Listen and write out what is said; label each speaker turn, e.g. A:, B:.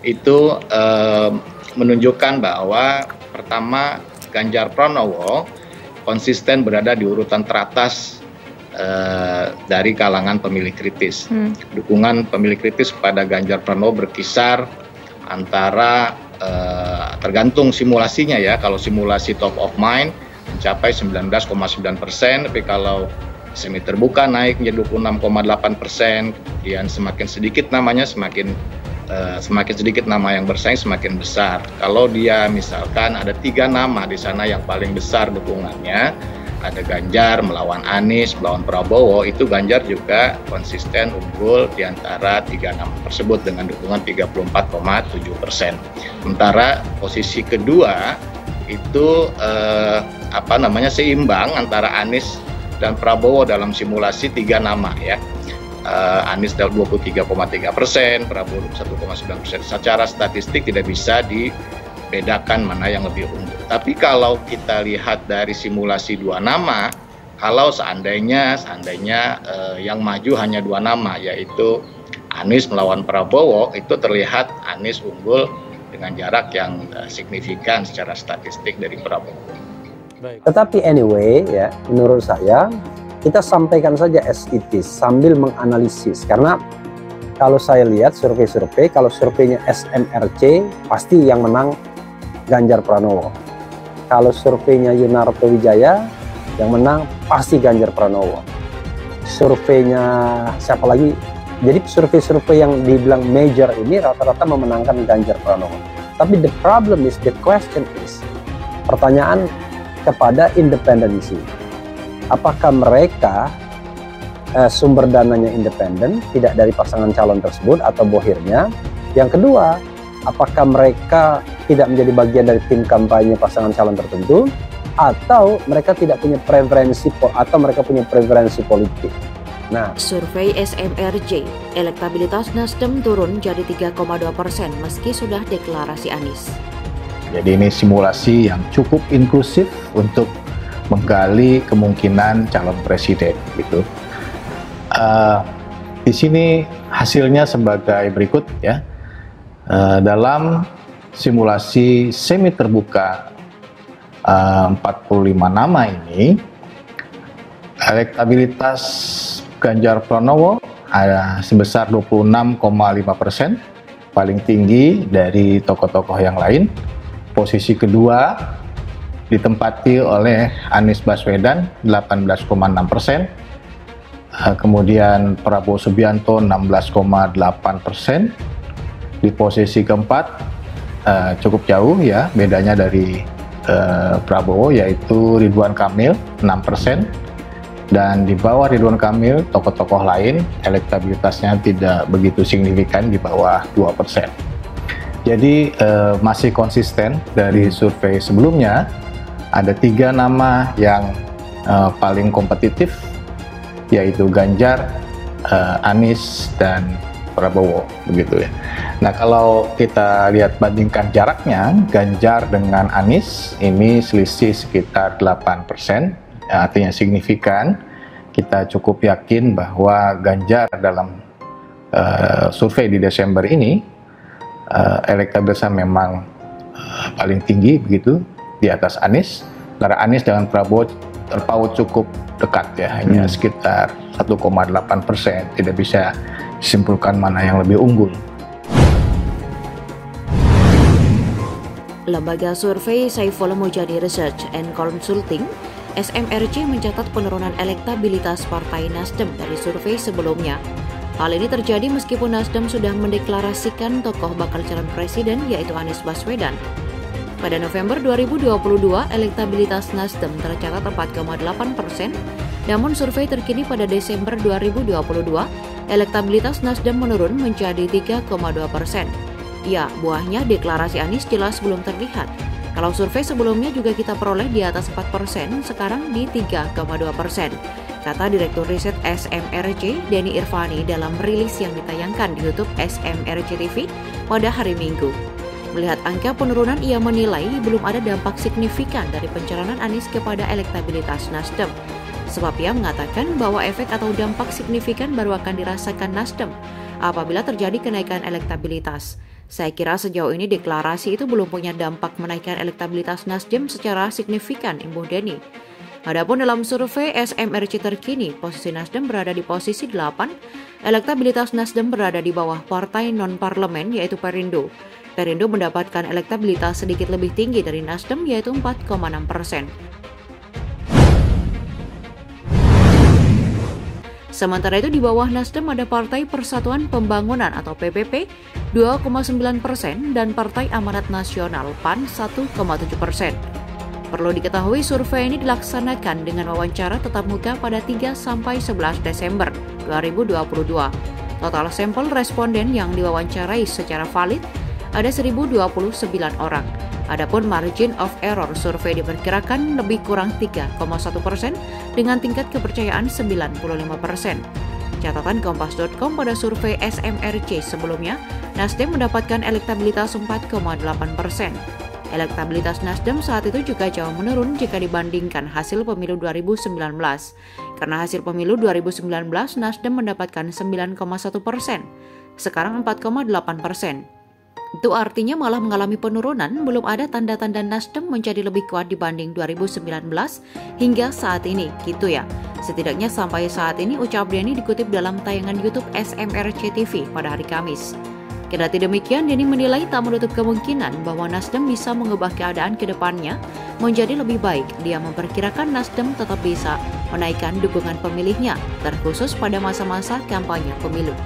A: itu menunjukkan bahwa pertama Ganjar Pranowo konsisten berada di urutan teratas dari kalangan pemilih kritis. Dukungan pemilih kritis pada Ganjar Pranowo berkisar antara tergantung simulasinya ya. Kalau simulasi top of mind mencapai 19,9%, tapi kalau semi terbuka naik menjadi 26,8%. Kemudian semakin sedikit namanya semakin sedikit nama yang bersaing semakin besar. Kalau dia misalkan ada 3 nama di sana yang paling besar dukungannya, ada Ganjar melawan Anies, melawan Prabowo, itu Ganjar juga konsisten unggul di antara 3 nama tersebut dengan dukungan 34,7%. Sementara posisi kedua itu seimbang antara Anies dan Prabowo dalam simulasi 3 nama ya. Anies 23,3%, Prabowo 21,9%. Secara statistik tidak bisa dibedakan mana yang lebih unggul. Tapi kalau kita lihat dari simulasi 2 nama, kalau seandainya yang maju hanya 2 nama, yaitu Anies melawan Prabowo, itu terlihat Anies unggul dengan jarak yang signifikan secara statistik dari Prabowo.
B: Baik. Tetapi anyway ya, menurut saya kita sampaikan saja as it is sambil menganalisis, karena kalau saya lihat survei-survei, kalau surveinya SMRC pasti yang menang Ganjar Pranowo. Kalau surveinya Yunarto Wijaya yang menang pasti Ganjar Pranowo. Surveinya siapa lagi? Jadi survei-survei yang dibilang major ini rata-rata memenangkan Ganjar Pranowo. Tapi the problem is, the question is, pertanyaan kepada independensi. Apakah mereka sumber dananya independen, tidak dari pasangan calon tersebut atau bohirnya? Yang kedua, apakah mereka tidak menjadi bagian dari tim kampanye pasangan calon tertentu, atau mereka tidak punya preferensi atau mereka punya preferensi politik? Nah,
C: survei SMRC, elektabilitas Nasdem turun jadi 3,2% meski sudah deklarasi Anies.
D: Jadi ini simulasi yang cukup inklusif untuk menggali kemungkinan calon presiden gitu. Di sini hasilnya sebagai berikut ya. Dalam simulasi semi terbuka 45 nama ini, elektabilitas Ganjar Pranowo ada sebesar 26,5%, paling tinggi dari tokoh-tokoh yang lain. Posisi kedua ditempati oleh Anies Baswedan 18,6%, kemudian Prabowo Subianto 16,8%. Di posisi keempat cukup jauh ya bedanya dari Prabowo, yaitu Ridwan Kamil 6%, dan di bawah Ridwan Kamil tokoh-tokoh lain elektabilitasnya tidak begitu signifikan, di bawah 2%. Jadi masih konsisten dari survei sebelumnya. Ada 3 nama yang paling kompetitif, yaitu Ganjar, Anies, dan Prabowo, begitu ya. Nah, kalau kita lihat bandingkan jaraknya, Ganjar dengan Anies ini selisih sekitar 8%, artinya signifikan. Kita cukup yakin bahwa Ganjar dalam survei di Desember ini elektabilitasnya memang paling tinggi begitu, di atas Anies. Karena Anies dengan Prabowo terpaut cukup dekat ya, hanya sekitar 1,8%. Tidak bisa disimpulkan mana yang lebih unggul.
C: Lembaga survei Saiful Mujani Research and Consulting SMRC mencatat penurunan elektabilitas Partai Nasdem dari survei sebelumnya. Hal ini terjadi meskipun Nasdem sudah mendeklarasikan tokoh bakal calon presiden, yaitu Anies Baswedan. Pada November 2022, elektabilitas Nasdem tercatat 4,8%, namun survei terkini pada Desember 2022, elektabilitas Nasdem menurun menjadi 3,2%. Ya, buahnya deklarasi Anies jelas belum terlihat. Kalau survei sebelumnya juga kita peroleh di atas 4%, sekarang di 3,2%, kata Direktur Riset SMRC Denny Irvani dalam rilis yang ditayangkan di YouTube SMRC TV pada hari Minggu. Melihat angka penurunan, ia menilai belum ada dampak signifikan dari pencalonan Anies kepada elektabilitas Nasdem. Sebab ia mengatakan bahwa efek atau dampak signifikan baru akan dirasakan Nasdem apabila terjadi kenaikan elektabilitas. Saya kira sejauh ini deklarasi itu belum punya dampak menaikkan elektabilitas Nasdem secara signifikan, Imbuh Denny. Adapun dalam survei SMRC terkini, posisi Nasdem berada di posisi 8, elektabilitas Nasdem berada di bawah partai non-parlemen yaitu Perindo. Perindo mendapatkan elektabilitas sedikit lebih tinggi dari Nasdem yaitu 4,6%. Sementara itu di bawah Nasdem ada Partai Persatuan Pembangunan atau PPP 2,9% dan Partai Amanat Nasional PAN 1,7%. Perlu diketahui survei ini dilaksanakan dengan wawancara tatap muka pada 3-11 Desember 2022. Total sampel responden yang diwawancarai secara valid ada 1.029 orang. Adapun margin of error survei diperkirakan lebih kurang 3,1% dengan tingkat kepercayaan 95%. Catatan Kompas.com pada survei SMRC sebelumnya, Nasdem mendapatkan elektabilitas 4,8%. Elektabilitas Nasdem saat itu juga jauh menurun jika dibandingkan hasil pemilu 2019. Karena hasil pemilu 2019 Nasdem mendapatkan 9,1%, sekarang 4,8%. Itu artinya malah mengalami penurunan, belum ada tanda-tanda Nasdem menjadi lebih kuat dibanding 2019 hingga saat ini, gitu ya. Setidaknya sampai saat ini ucap Denny dikutip dalam tayangan YouTube SMRC TV pada hari Kamis. Kendati demikian, Denny menilai tak menutup kemungkinan bahwa Nasdem bisa mengubah keadaan ke depannya menjadi lebih baik. Dia memperkirakan Nasdem tetap bisa menaikkan dukungan pemilihnya, terkhusus pada masa-masa kampanye pemilu.